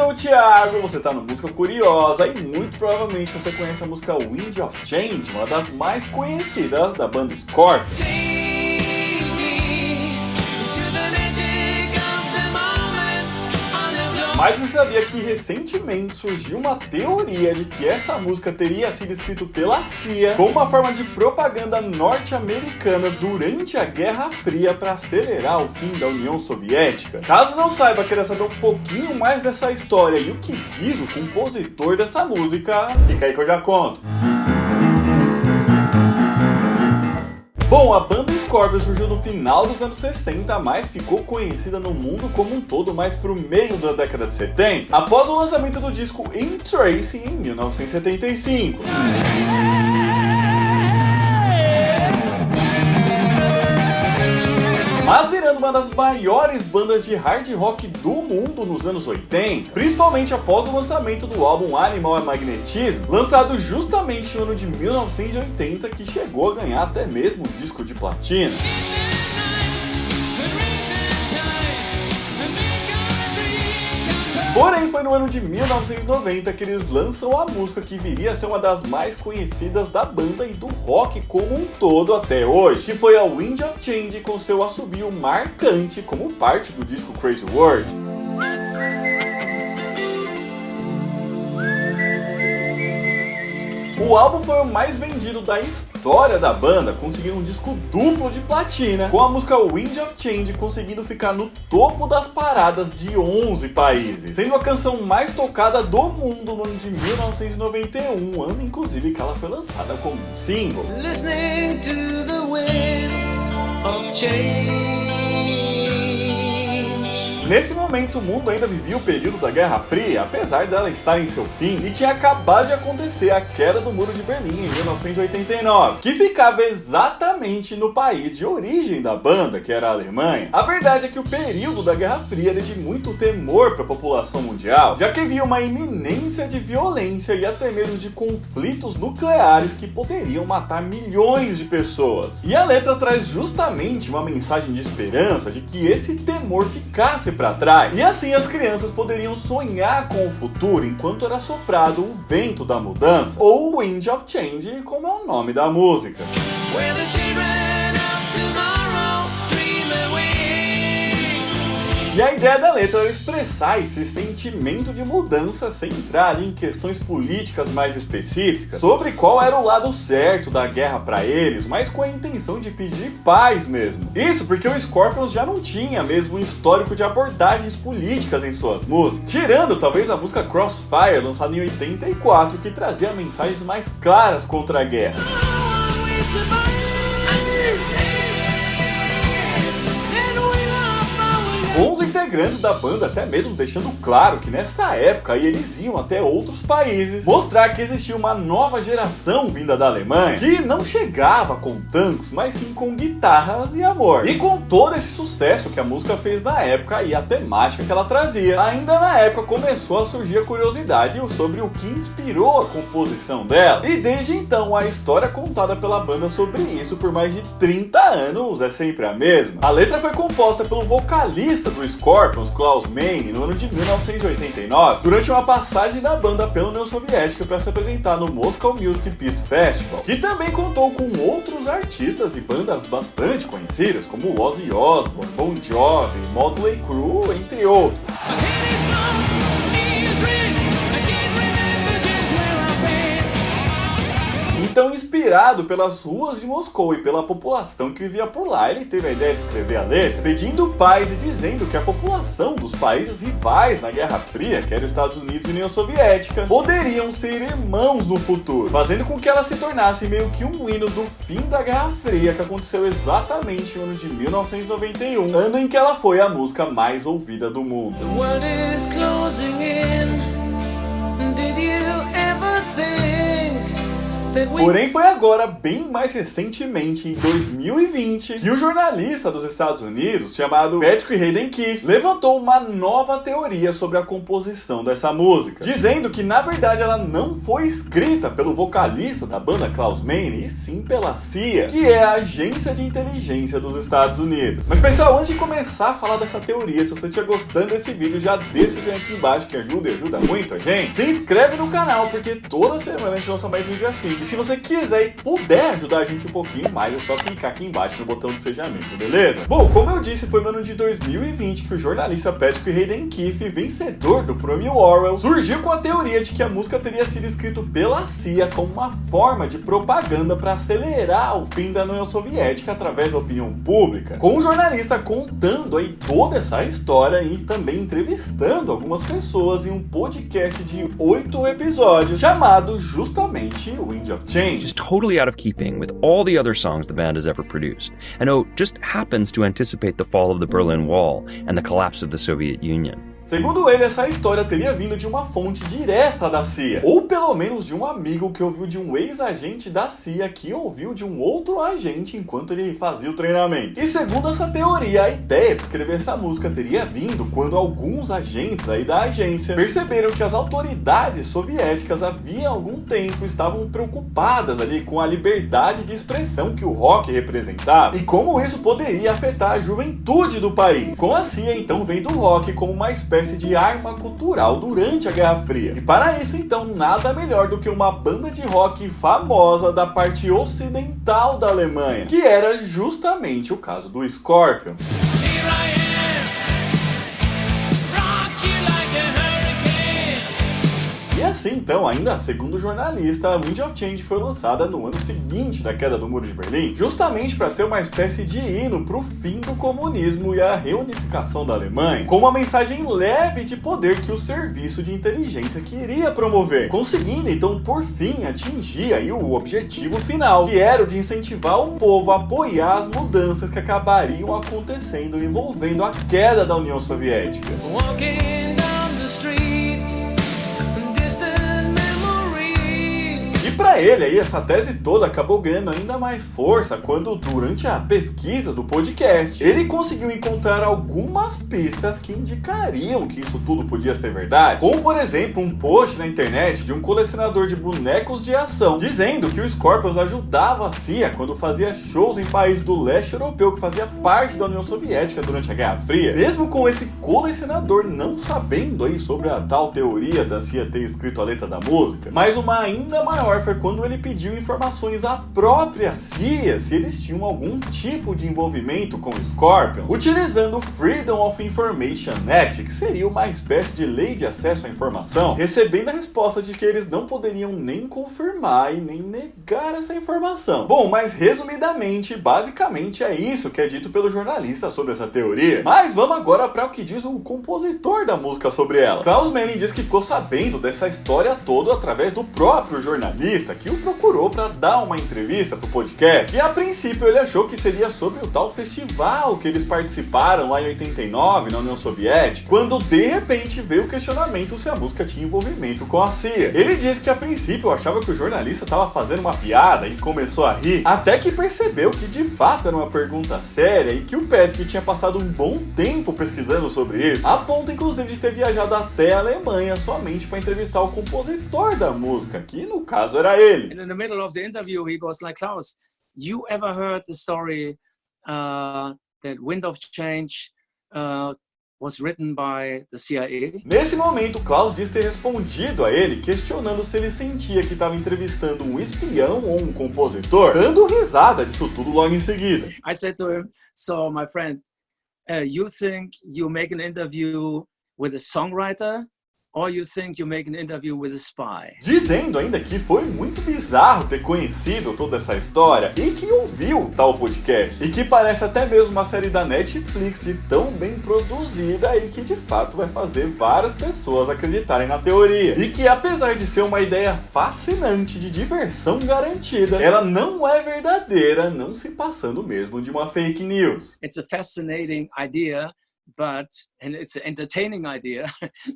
sou o Thiago, você tá no Música Curiosa e muito provavelmente você conhece a música Wind of Change, uma das mais conhecidas da banda Scorpions. Mas você sabia que recentemente surgiu uma teoria de que essa música teria sido escrita pela CIA como uma forma de propaganda norte-americana durante a Guerra Fria para acelerar o fim da União Soviética? Caso não saiba, queira saber um pouquinho mais dessa história e o que diz o compositor dessa música, fica aí que eu já conto. Bom, a banda Scorpions surgiu no final dos anos 60, mas ficou conhecida no mundo como um todo mais pro meio da década de 70, após o lançamento do disco In Tracy em 1975. Mas virando uma das maiores bandas de hard rock do mundo nos anos 80, principalmente após o lançamento do álbum Animal and Magnetism, lançado justamente no ano de 1980, que chegou a ganhar até mesmo o disco de platina. Porém, foi no ano de 1990 que eles lançam a música que viria a ser uma das mais conhecidas da banda e do rock como um todo até hoje, que foi a Wind of Change, com seu assobio marcante como parte do disco Crazy World. O álbum foi o mais vendido da história da banda, conseguindo um disco duplo de platina, com a música Wind of Change conseguindo ficar no topo das paradas de 11 países, sendo a canção mais tocada do mundo no ano de 1991, ano inclusive que ela foi lançada como um single. Listening to the wind of change. Nesse momento, o mundo ainda vivia o período da Guerra Fria, apesar dela estar em seu fim, e tinha acabado de acontecer a queda do Muro de Berlim em 1989, que ficava exatamente no país de origem da banda, que era a Alemanha. A verdade é que o período da Guerra Fria era de muito temor para a população mundial, já que havia uma iminência de violência e até mesmo de conflitos nucleares que poderiam matar milhões de pessoas. E a letra traz justamente uma mensagem de esperança de que esse temor ficasse para trás, e assim as crianças poderiam sonhar com o futuro enquanto era soprado o vento da mudança, ou Wind of Change, como é o nome da música. E a ideia da letra era expressar esse sentimento de mudança sem entrar ali em questões políticas mais específicas, sobre qual era o lado certo da guerra para eles, mas com a intenção de pedir paz mesmo. Isso porque o Scorpions já não tinha mesmo um histórico de abordagens políticas em suas músicas, tirando talvez a música Crossfire, lançada em 84, que trazia mensagens mais claras contra a guerra. Com os integrantes da banda até mesmo deixando claro que nessa época aí eles iam até outros países mostrar que existia uma nova geração vinda da Alemanha, que não chegava com tanques, mas sim com guitarras e amor. E com todo esse sucesso que a música fez na época e a temática que ela trazia, ainda na época começou a surgir a curiosidade sobre o que inspirou a composição dela. E desde então a história contada pela banda sobre isso por mais de 30 anos é sempre a mesma. A letra foi composta pelo vocalista do Scorpions, Klaus Meine, no ano de 1989, durante uma passagem da banda pela União Soviética para se apresentar no Moscow Music Peace Festival, que também contou com outros artistas e bandas bastante conhecidas, como Ozzy Osbourne, Bon Jovi, Mötley Crüe, entre outros. Então, inspirado pelas ruas de Moscou e pela população que vivia por lá, ele teve a ideia de escrever a letra pedindo paz e dizendo que a população dos países rivais na Guerra Fria, que eram os Estados Unidos e União Soviética, poderiam ser irmãos no futuro, fazendo com que ela se tornasse meio que um hino do fim da Guerra Fria, que aconteceu exatamente no ano de 1991, ano em que ela foi a música mais ouvida do mundo. The world is closing in. Did you ever think that Porém, foi agora, bem mais recentemente, em 2020, que o jornalista dos Estados Unidos, chamado Patrick Hayden Keefe, levantou uma nova teoria sobre a composição dessa música, dizendo que, na verdade, ela não foi escrita pelo vocalista da banda Klaus Meine, e sim pela CIA, que é a Agência de Inteligência dos Estados Unidos. Mas, pessoal, antes de começar a falar dessa teoria, se você estiver gostando desse vídeo, já deixa o joinha aqui embaixo, que ajuda e ajuda muito a gente. Se inscreve no canal, porque toda semana a gente lança mais vídeo assim. E se você quiser e puder ajudar a gente um pouquinho mais, é só clicar aqui embaixo no botão do Seja Membro, beleza? Bom, como eu disse, foi no ano de 2020 que o jornalista Patrick Hayden Keefe, vencedor do Prêmio Orwell, surgiu com a teoria de que a música teria sido escrita pela CIA como uma forma de propaganda para acelerar o fim da União Soviética através da opinião pública, com o jornalista contando aí toda essa história e também entrevistando algumas pessoas em um podcast de 8 episódios chamado justamente Wind of Change. Just totally out of keeping with all the other songs the band has ever produced. And just happens to anticipate the fall of the Berlin Wall and the collapse of the Soviet Union. Segundo ele, essa história teria vindo de uma fonte direta da CIA, ou pelo menos de um amigo que ouviu de um ex-agente da CIA que ouviu de um outro agente enquanto ele fazia o treinamento. E segundo essa teoria, a ideia de escrever essa música teria vindo quando alguns agentes aí da agência perceberam que as autoridades soviéticas havia algum tempo estavam preocupadas ali com a liberdade de expressão que o rock representava e como isso poderia afetar a juventude do país. Com a CIA então vendo o rock como uma espécie de arma cultural durante a Guerra Fria. E para isso, então, nada melhor do que uma banda de rock famosa da parte ocidental da Alemanha, que era justamente o caso do Scorpion. E assim, então, ainda segundo o jornalista, a Wind of Change foi lançada no ano seguinte da queda do Muro de Berlim, justamente para ser uma espécie de hino para o fim do comunismo e a reunificação da Alemanha, com uma mensagem leve de poder que o serviço de inteligência queria promover, conseguindo então por fim atingir aí o objetivo final, que era o de incentivar o povo a apoiar as mudanças que acabariam acontecendo envolvendo a queda da União Soviética. Para ele, aí, essa tese toda acabou ganhando ainda mais força quando, durante a pesquisa do podcast, ele conseguiu encontrar algumas pistas que indicariam que isso tudo podia ser verdade. Como, por exemplo, um post na internet de um colecionador de bonecos de ação, dizendo que o Scorpions ajudava a CIA quando fazia shows em países do leste europeu que fazia parte da União Soviética durante a Guerra Fria. Mesmo com esse colecionador não sabendo aí sobre a tal teoria da CIA ter escrito a letra da música, mas uma ainda maior foi quando ele pediu informações à própria CIA se eles tinham algum tipo de envolvimento com o Scorpion, utilizando o Freedom of Information Act, que seria uma espécie de lei de acesso à informação, recebendo a resposta de que eles não poderiam nem confirmar e nem negar essa informação. Bom, mas resumidamente, basicamente é isso que é dito pelo jornalista sobre essa teoria. Mas vamos agora para o que diz o compositor da música sobre ela. Klaus Meine diz que ficou sabendo dessa história toda através do próprio jornalista, que o procurou para dar uma entrevista pro podcast, e a princípio ele achou que seria sobre o tal festival que eles participaram lá em 89 na União Soviética, quando de repente veio o questionamento se a música tinha envolvimento com a CIA. Ele disse que a princípio achava que o jornalista estava fazendo uma piada e começou a rir, até que percebeu que de fato era uma pergunta séria e que o Patrick tinha passado um bom tempo pesquisando sobre isso, a ponto inclusive de ter viajado até a Alemanha somente para entrevistar o compositor da música, que no caso era ele. And in the middle of the interview, he was like, Klaus, you ever heard the story that Wind of Change was written by the CIA? Nesse momento, Klaus diz ter respondido a ele, questionando se ele sentia que estava entrevistando um espião ou um compositor, dando risada disso tudo logo em seguida. I said to him, so my friend, you think you make an interview with a songwriter? Or you think you make an interview with a spy? Dizendo ainda que foi muito bizarro ter conhecido toda essa história e que ouviu tal podcast. E que parece até mesmo uma série da Netflix de tão bem produzida e que de fato vai fazer várias pessoas acreditarem na teoria. E que apesar de ser uma ideia fascinante de diversão garantida, ela não é verdadeira, não se passando mesmo de uma fake news. It's a fascinating idea, but And it's an entertaining idea,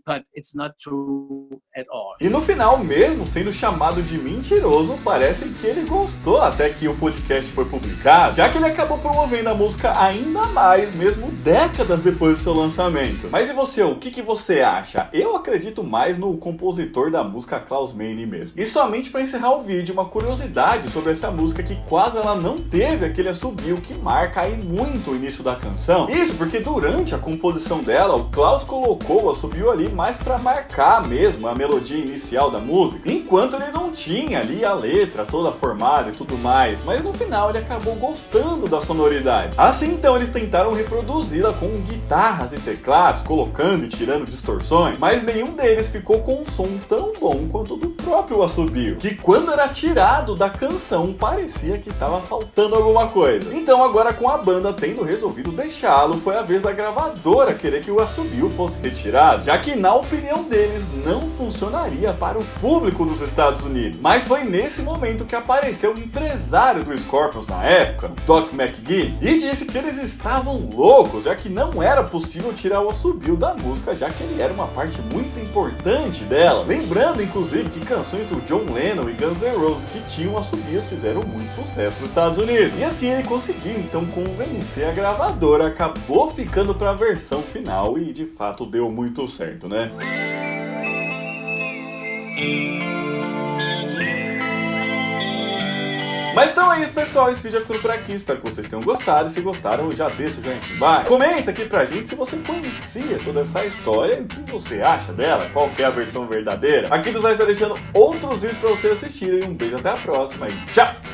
but it's not true at all. E no final, mesmo sendo chamado de mentiroso, parece que ele gostou até que o podcast foi publicado, já que ele acabou promovendo a música ainda mais, mesmo décadas depois do seu lançamento. Mas e você, o que você acha? Eu acredito mais no compositor da música, Klaus Meine mesmo. E somente para encerrar o vídeo, uma curiosidade sobre essa música, que quase ela não teve aquele assobio que marca aí muito o início da canção. Isso porque durante a composição dela, o Klaus colocou o assobio ali mais para marcar mesmo a melodia inicial da música, enquanto ele não tinha ali a letra toda formada e tudo mais, mas no final ele acabou gostando da sonoridade. Assim então eles tentaram reproduzi-la com guitarras e teclados, colocando e tirando distorções, mas nenhum deles ficou com um som tão bom quanto o do próprio assobio, que quando era tirado da canção parecia que estava faltando alguma coisa. Então agora, com a banda tendo resolvido deixá-lo, foi a vez da gravadora querer que o assobio fosse retirado, já que na opinião deles não funcionaria para o público dos Estados Unidos. Mas foi nesse momento que apareceu o empresário do Scorpions na época, Doc McGee, e disse que eles estavam loucos, já que não era possível tirar o assobio da música, já que ele era uma parte muito importante dela. Lembrando inclusive que canções do John Lennon e Guns N' Roses que tinham assobios fizeram muito sucesso nos Estados Unidos. E assim ele conseguiu então convencer a gravadora, acabou ficando para a versão final e de fato deu muito certo, né? Mas então é isso, pessoal, esse vídeo é ficando por aqui, espero que vocês tenham gostado, e se gostaram já deixa o joinha aqui embaixo, comenta aqui pra gente se você conhecia toda essa história e o que você acha dela, qual que é a versão verdadeira. Aqui do Zay está deixando outros vídeos pra vocês assistirem, um beijo, até a próxima e tchau!